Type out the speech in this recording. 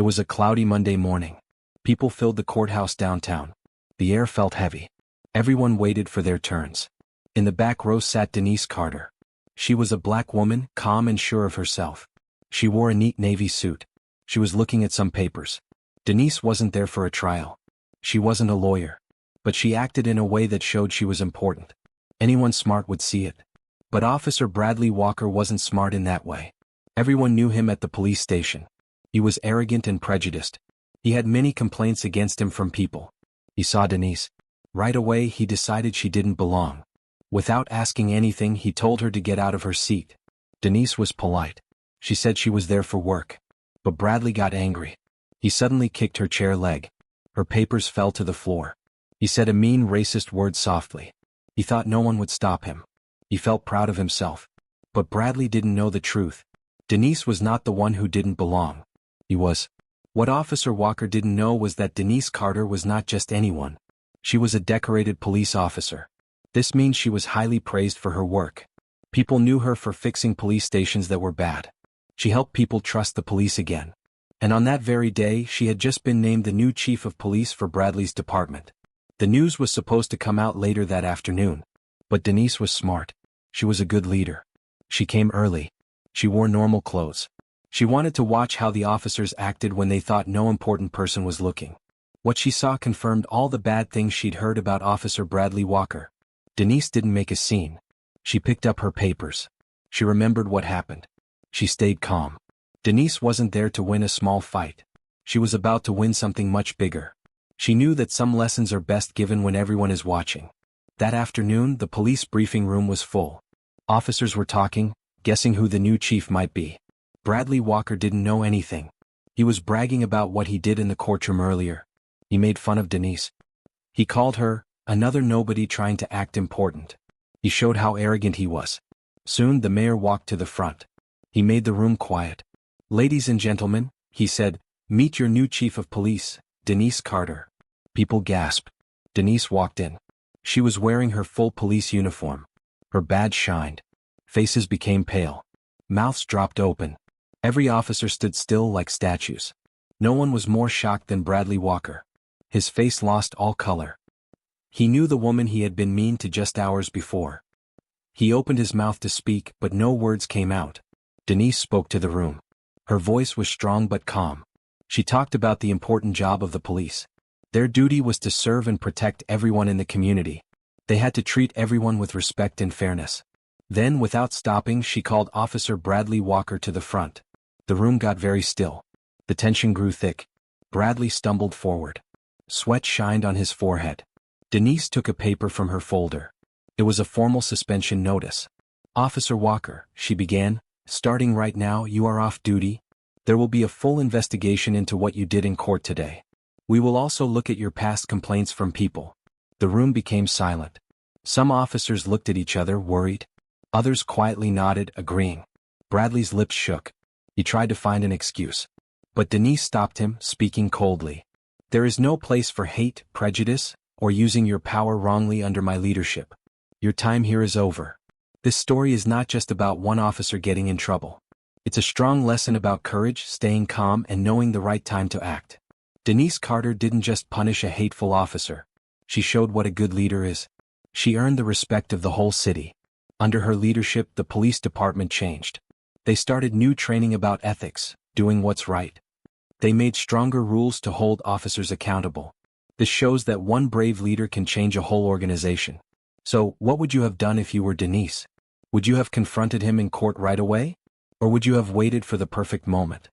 It was a cloudy Monday morning. People filled the courthouse downtown. The air felt heavy. Everyone waited for their turns. In the back row sat Denise Carter. She was a black woman, calm and sure of herself. She wore a neat navy suit. She was looking at some papers. Denise wasn't there for a trial. She wasn't a lawyer. But she acted in a way that showed she was important. Anyone smart would see it. But Officer Bradley Walker wasn't smart in that way. Everyone knew him at the police station. He was arrogant and prejudiced. He had many complaints against him from people. He saw Denise. Right away he decided she didn't belong. Without asking anything he told her to get out of her seat. Denise was polite. She said she was there for work. But Bradley got angry. He suddenly kicked her chair leg. Her papers fell to the floor. He said a mean racist word softly. He thought no one would stop him. He felt proud of himself. But Bradley didn't know the truth. Denise was not the one who didn't belong. He was. What Officer Walker didn't know was that Denise Carter was not just anyone. She was a decorated police officer. This means she was highly praised for her work. People knew her for fixing police stations that were bad. She helped people trust the police again. And on that very day she had just been named the new chief of police for Bradley's department. The news was supposed to come out later that afternoon. But Denise was smart. She was a good leader. She came early. She wore normal clothes. She wanted to watch how the officers acted when they thought no important person was looking. What she saw confirmed all the bad things she'd heard about Officer Bradley Walker. Denise didn't make a scene. She picked up her papers. She remembered what happened. She stayed calm. Denise wasn't there to win a small fight. She was about to win something much bigger. She knew that some lessons are best given when everyone is watching. That afternoon, the police briefing room was full. Officers were talking, guessing who the new chief might be. Bradley Walker didn't know anything. He was bragging about what he did in the courtroom earlier. He made fun of Denise. He called her another nobody trying to act important. He showed how arrogant he was. Soon the mayor walked to the front. He made the room quiet. "Ladies and gentlemen," he said, "meet your new chief of police, Denise Carter." People gasped. Denise walked in. She was wearing her full police uniform. Her badge shined. Faces became pale. Mouths dropped open. Every officer stood still like statues. No one was more shocked than Bradley Walker. His face lost all color. He knew the woman he had been mean to just hours before. He opened his mouth to speak, but no words came out. Denise spoke to the room. Her voice was strong but calm. She talked about the important job of the police. Their duty was to serve and protect everyone in the community. They had to treat everyone with respect and fairness. Then, without stopping, she called Officer Bradley Walker to the front. The room got very still. The tension grew thick. Bradley stumbled forward. Sweat shined on his forehead. Denise took a paper from her folder. It was a formal suspension notice. "Officer Walker," she began, "starting right now you are off duty. There will be a full investigation into what you did in court today. We will also look at your past complaints from people." The room became silent. Some officers looked at each other, worried. Others quietly nodded, agreeing. Bradley's lips shook. He tried to find an excuse. But Denise stopped him, speaking coldly. "There is no place for hate, prejudice, or using your power wrongly under my leadership. Your time here is over. This story is not just about one officer getting in trouble. It's a strong lesson about courage, staying calm, and knowing the right time to act." Denise Carter didn't just punish a hateful officer. She showed what a good leader is. She earned the respect of the whole city. Under her leadership, the police department changed. They started new training about ethics, doing what's right. They made stronger rules to hold officers accountable. This shows that one brave leader can change a whole organization. So, what would you have done if you were Denise? Would you have confronted him in court right away? Or would you have waited for the perfect moment?